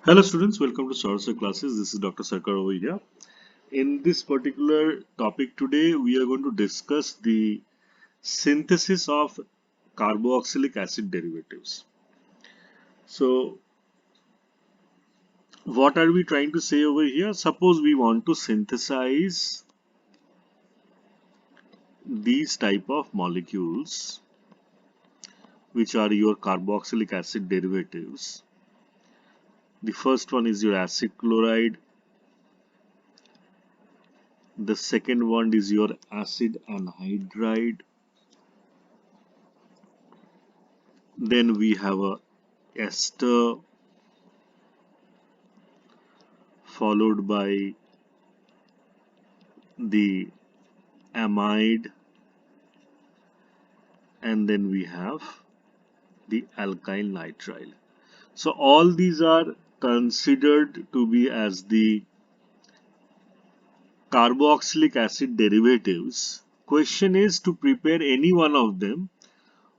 Hello students, welcome to Sarsa classes. This is Dr. Sarkar over here. In this particular topic today, we are going to discuss the synthesis of carboxylic acid derivatives. So, what are we trying to say over here? Suppose we want to synthesize these type of molecules, which are your carboxylic acid derivatives. The first one is your acid chloride. The second one is your acid anhydride. Then we have a ester followed by the amide, and then we have the alkyl nitrile. So all these are considered to be as the carboxylic acid derivatives. Question is, to prepare any one of them,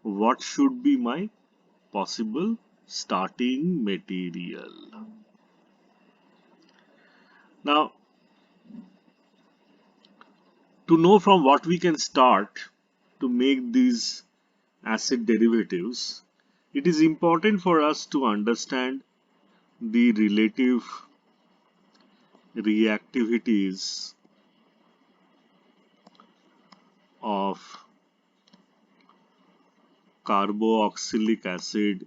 what should be my possible starting material? Now, to know from what we can start to make these acid derivatives, it is important for us to understand the relative reactivities of carboxylic acid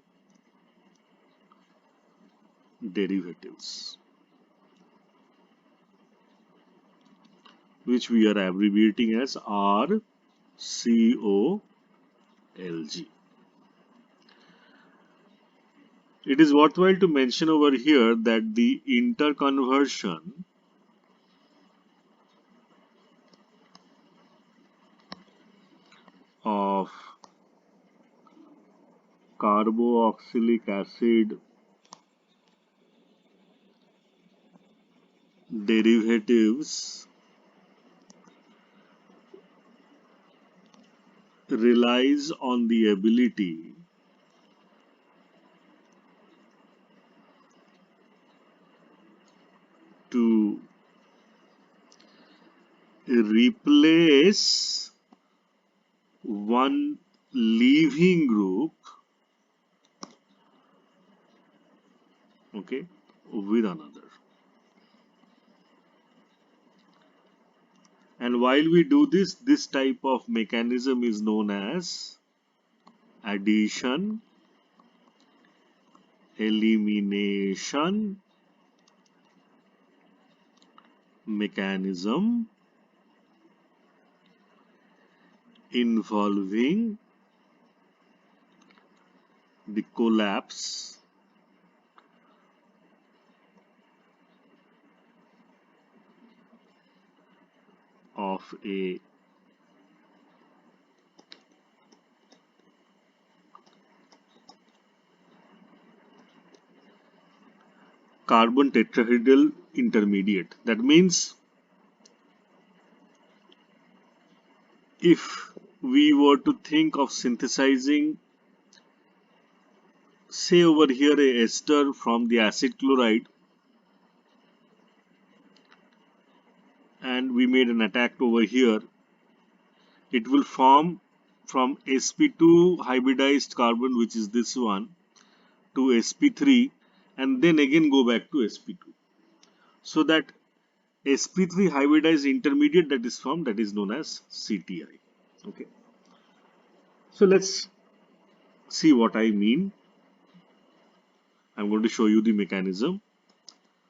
derivatives, which we are abbreviating as RCOLG. It is worthwhile to mention over here that the interconversion of carboxylic acid derivatives relies on the ability to replace one leaving group, okay, with another. And while we do this type of mechanism is known as addition elimination mechanism involving the collapse of a carbon tetrahedral intermediate. That means if we were to think of synthesizing, say over here, a ester from the acid chloride, and we made an attack over here, it will form from sp2 hybridized carbon, which is this one, to sp3, and then again go back to sp2. So that sp3 hybridized intermediate that is formed, that is known as CTI. Okay. So let's see what I mean. I'm going to show you the mechanism.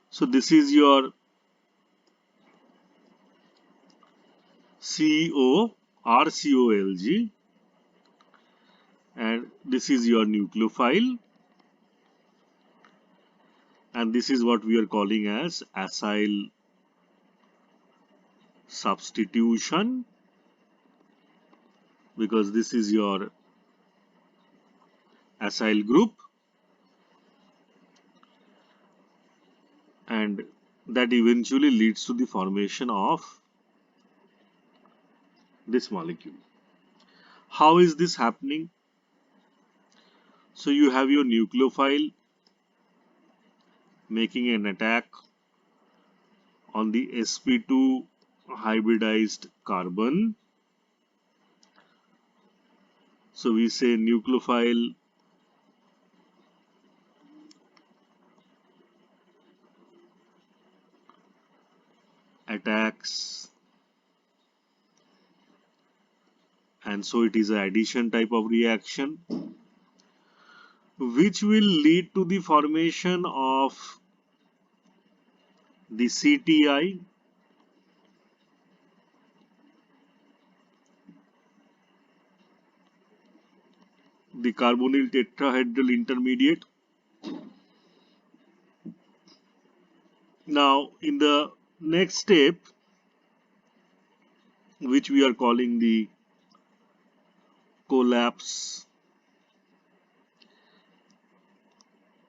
So this is your CO RCOLG, and this is your nucleophile, and this is what we are calling as acyl substitution, because this is your acyl group, and that eventually leads to the formation of this molecule. How is this happening? So you have your nucleophile, making an attack on the sp2 hybridized carbon. So we say nucleophile attacks, and so it is an addition type of reaction which will lead to the formation of the CTI, the carbonyl tetrahedral intermediate. Now in the next step, which we are calling the collapse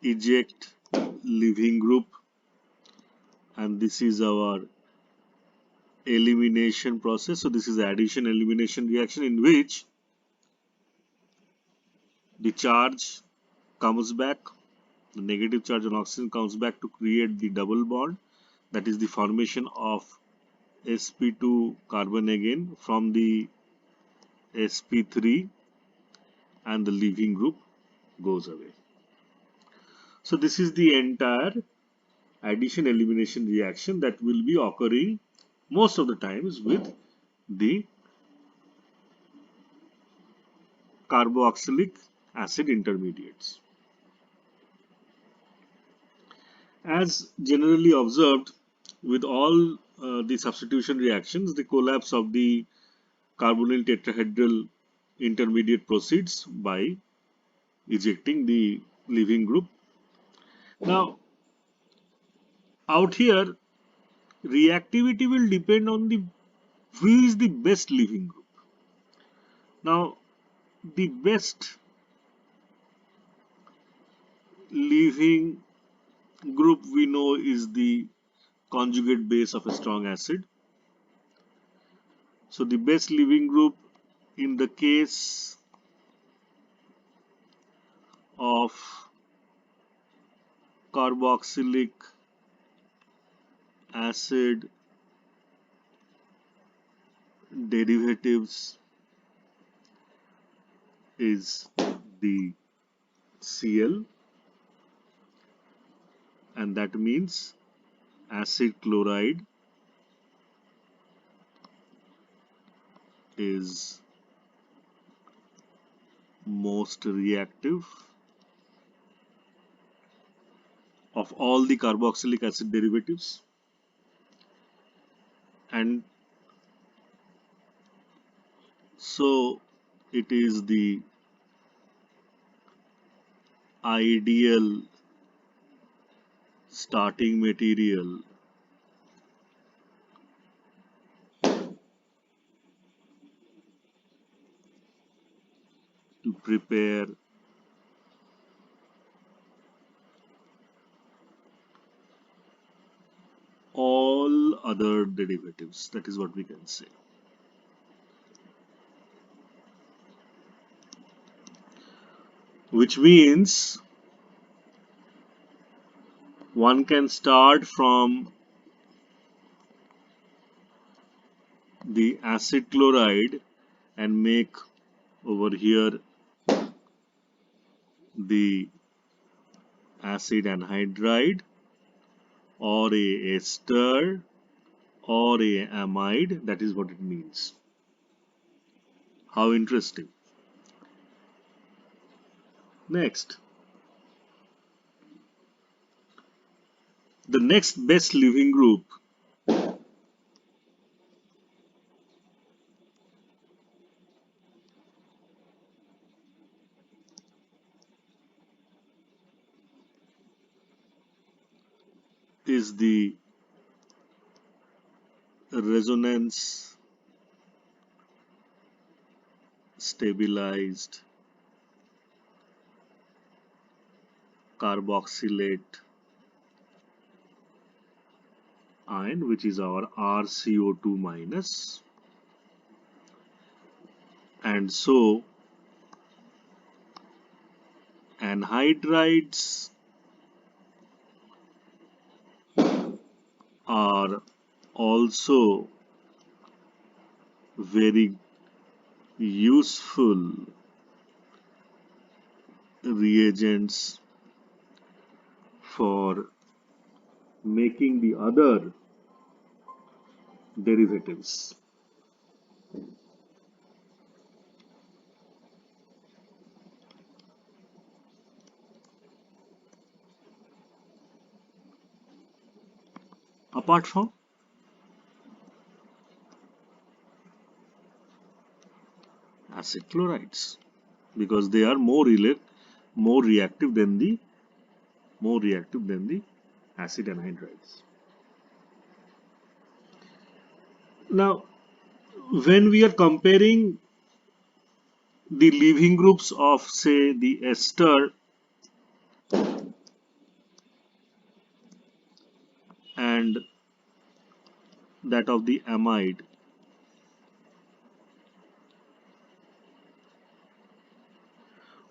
eject leaving group, and this is our elimination process. So this is addition elimination reaction in which the charge comes back, the negative charge on oxygen comes back to create the double bond, that is the formation of sp2 carbon again from the sp3, and the leaving group goes away. So this is the entire addition elimination reaction that will be occurring most of the times with the carboxylic acid intermediates. As generally observed with all the substitution reactions, the collapse of the carbonyl tetrahedral intermediate proceeds by ejecting the leaving group. Now, out here, reactivity will depend on the who is the best leaving group. Now, the best leaving group we know is the conjugate base of a strong acid. So the best leaving group in the case of carboxylic acid derivatives is the Cl, and that means acid chloride is most reactive of all the carboxylic acid derivatives, and so it is the ideal starting material to prepare all other derivatives. That is what we can say. Which means one can start from the acid chloride and make over here the acid anhydride or a ester or a amide. That is what it means. How interesting. Next, the next best leaving group is the resonance stabilized carboxylate ion, which is our RCO2 minus, and so anhydrides are also very useful reagents for making the other derivatives. Apart from acid chlorides, because they are more reactive than the acid anhydrides. Now, when we are comparing the leaving groups of, say, the ester and that of the amide,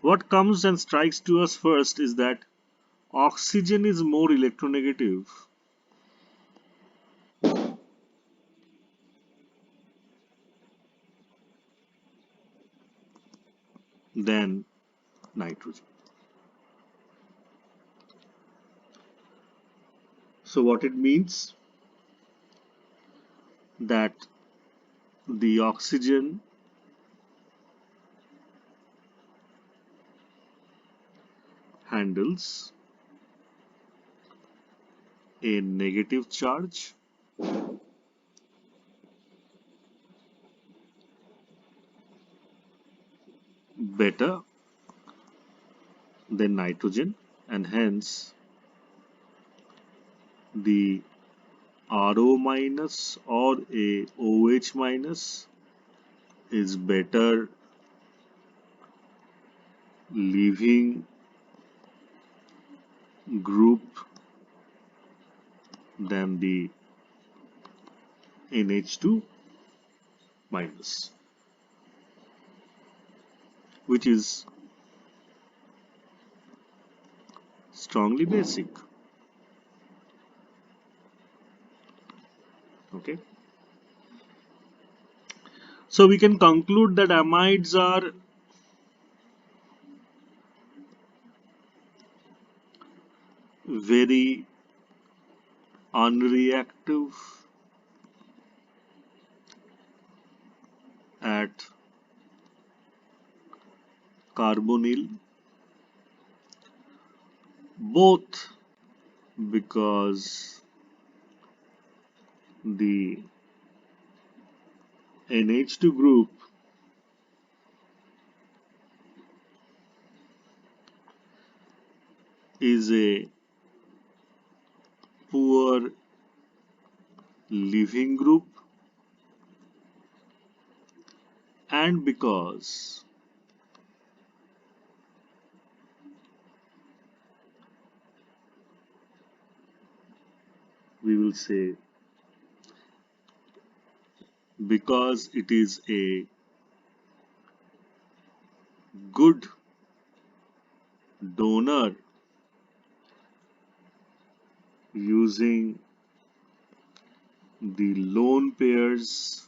what comes and strikes to us first is that oxygen is more electronegative than nitrogen. So what it means that the oxygen handles a negative charge better than nitrogen, and hence the RO minus or a OH minus is better leaving group than the NH2 minus, which is strongly basic. Okay, so we can conclude that amides are very unreactive at carbonyl, both because the NH2 group is a poor leaving group, and because we will say because it is a good donor using the lone pairs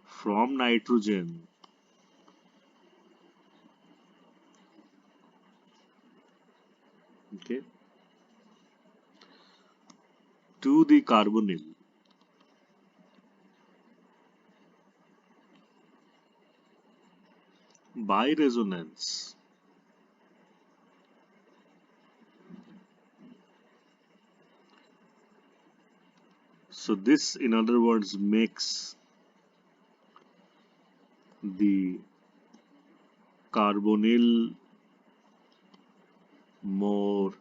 from nitrogen, okay, to the carbonyl, by resonance. So this, in other words, makes the carbonyl more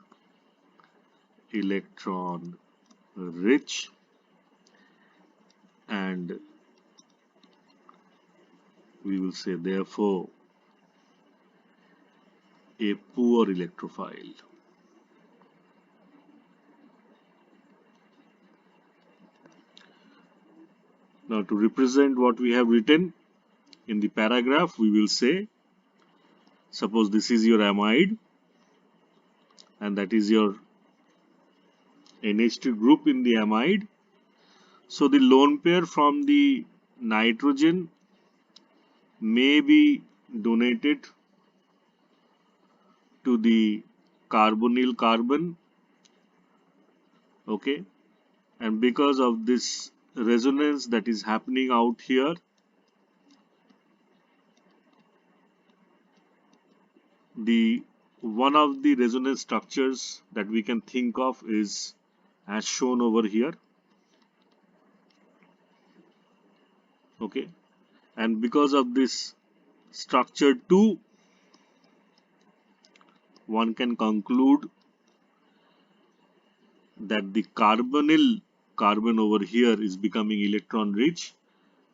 electron rich, and we will say therefore a poor electrophile. Now, to represent what we have written in the paragraph, we will say, suppose this is your amide and that is your NH2 group in the amide. So the lone pair from the nitrogen may be donated to the carbonyl carbon, okay, and because of this resonance that is happening out here, the one of the resonance structures that we can think of is as shown over here, okay, and because of this structure 2, one can conclude that the carbonyl carbon over here is becoming electron rich,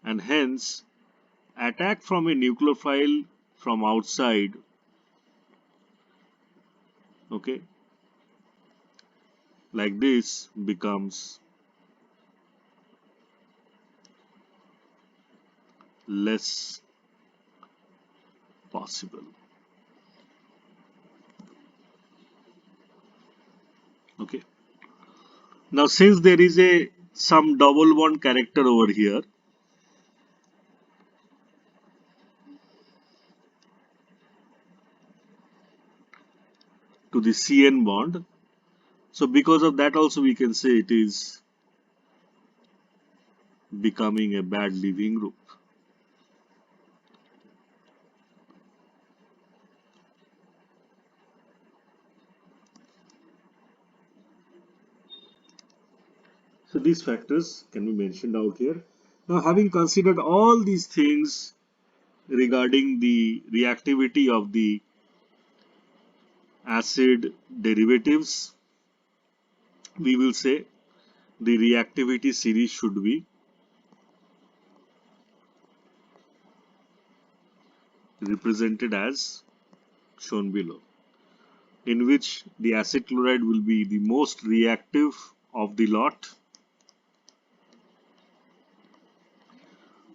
and hence attack from a nucleophile from outside, okay, like this becomes less possible, okay. Now since there is a some double bond character over here, to the CN bond, so because of that also we can say it is becoming a bad leaving group. So these factors can be mentioned out here. Now having considered all these things regarding the reactivity of the acid derivatives, we will say the reactivity series should be represented as shown below, in which the acid chloride will be the most reactive of the lot,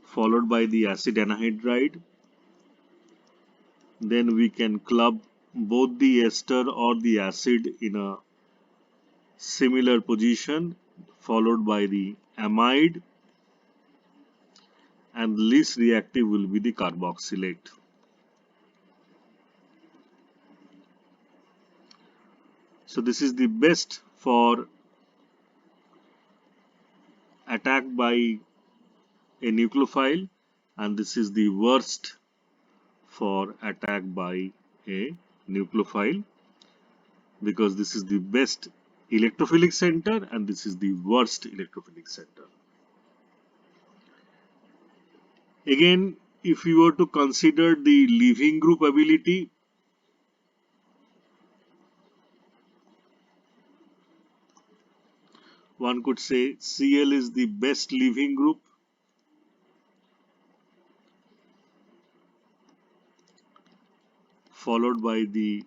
followed by the acid anhydride. Then we can club both the ester or the acid in a similar position, followed by the amide, and least reactive will be the carboxylate. So this is the best for attack by a nucleophile, and this is the worst for attack by a nucleophile, because this is the best electrophilic center and this is the worst electrophilic center. Again, if you were to consider the leaving group ability, one could say Cl is the best leaving group, followed by the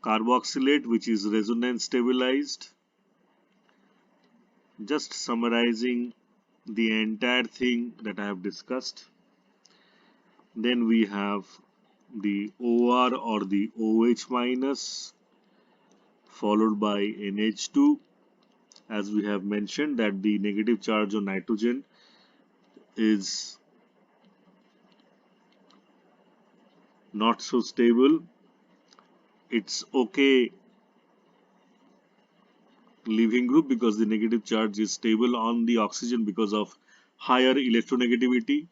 carboxylate, which is resonance stabilized. Just summarizing the entire thing that I have discussed. Then we have the OR or the OH minus, followed by NH2, as we have mentioned that the negative charge on nitrogen is not so stable. It's okay leaving group because the negative charge is stable on the oxygen because of higher electronegativity.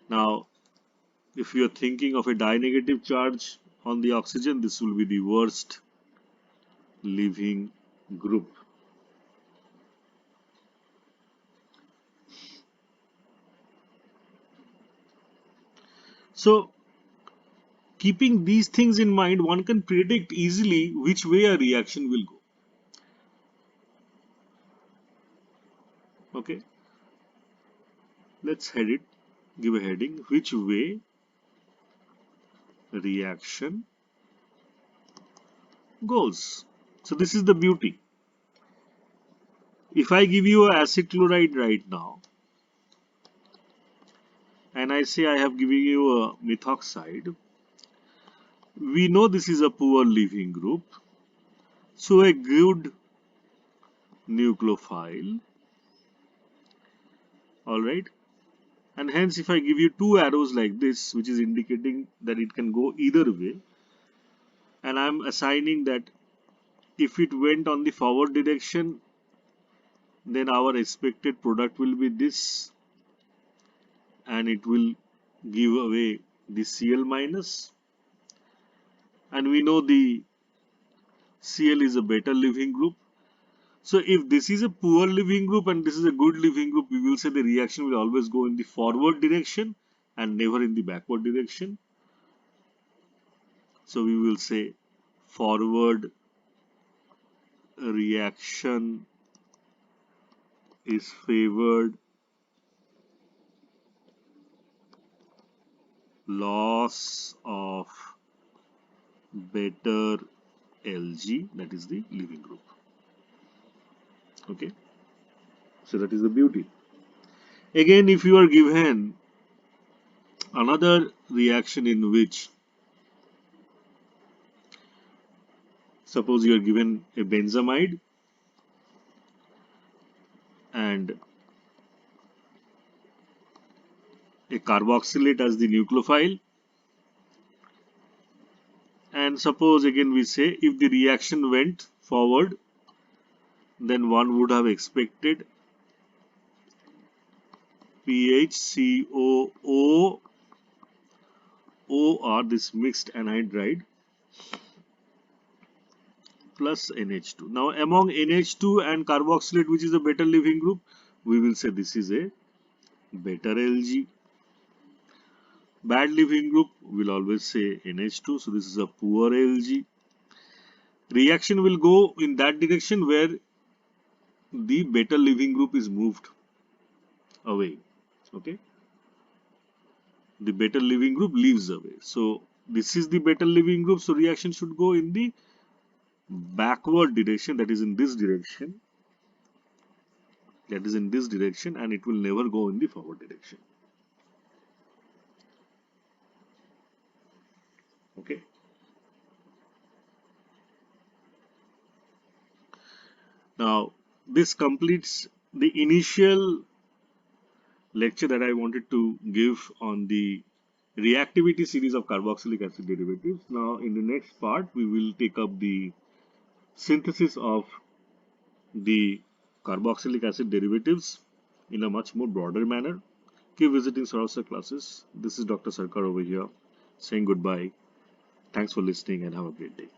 Now, if you are thinking of a dinegative charge on the oxygen, this will be the worst leaving group. So, keeping these things in mind, one can predict easily which way a reaction will go. Okay, let's head it, give a heading, which way reaction goes. So this is the beauty. If I give you acid chloride right now, and I say I have given you a methoxide, we know this is a poor leaving group. So a good nucleophile, alright, and hence if I give you two arrows like this, which is indicating that it can go either way, and I'm assigning that if it went on the forward direction, then our expected product will be this, and it will give away the Cl minus, and we know the Cl is a better leaving group. So if this is a poor leaving group and this is a good leaving group, we will say the reaction will always go in the forward direction and never in the backward direction. So we will say forward reaction is favored, loss of better Lg, that is the leaving group. Okay, so that is the beauty. Again, if you are given another reaction in which, suppose you are given a benzamide and a carboxylate as the nucleophile, and suppose again we say if the reaction went forward, then one would have expected PHCOO or this mixed anhydride plus NH2. Now among NH2 and carboxylate, which is a better leaving group, we will say this is a better Lg. Bad leaving group will always say NH2, so this is a poor Lg. Reaction will go in that direction where the better leaving group is moved away. Okay, the better leaving group leaves away. So this is the better leaving group, so reaction should go in the backward direction, that is in this direction, and it will never go in the forward direction. Okay, now this completes the initial lecture that I wanted to give on the reactivity series of carboxylic acid derivatives. Now in the next part we will take up the synthesis of the carboxylic acid derivatives in a much more broader manner. Keep visiting Saraswat classes. This is Dr. Sarkar over here saying goodbye. Thanks for listening and have a great day.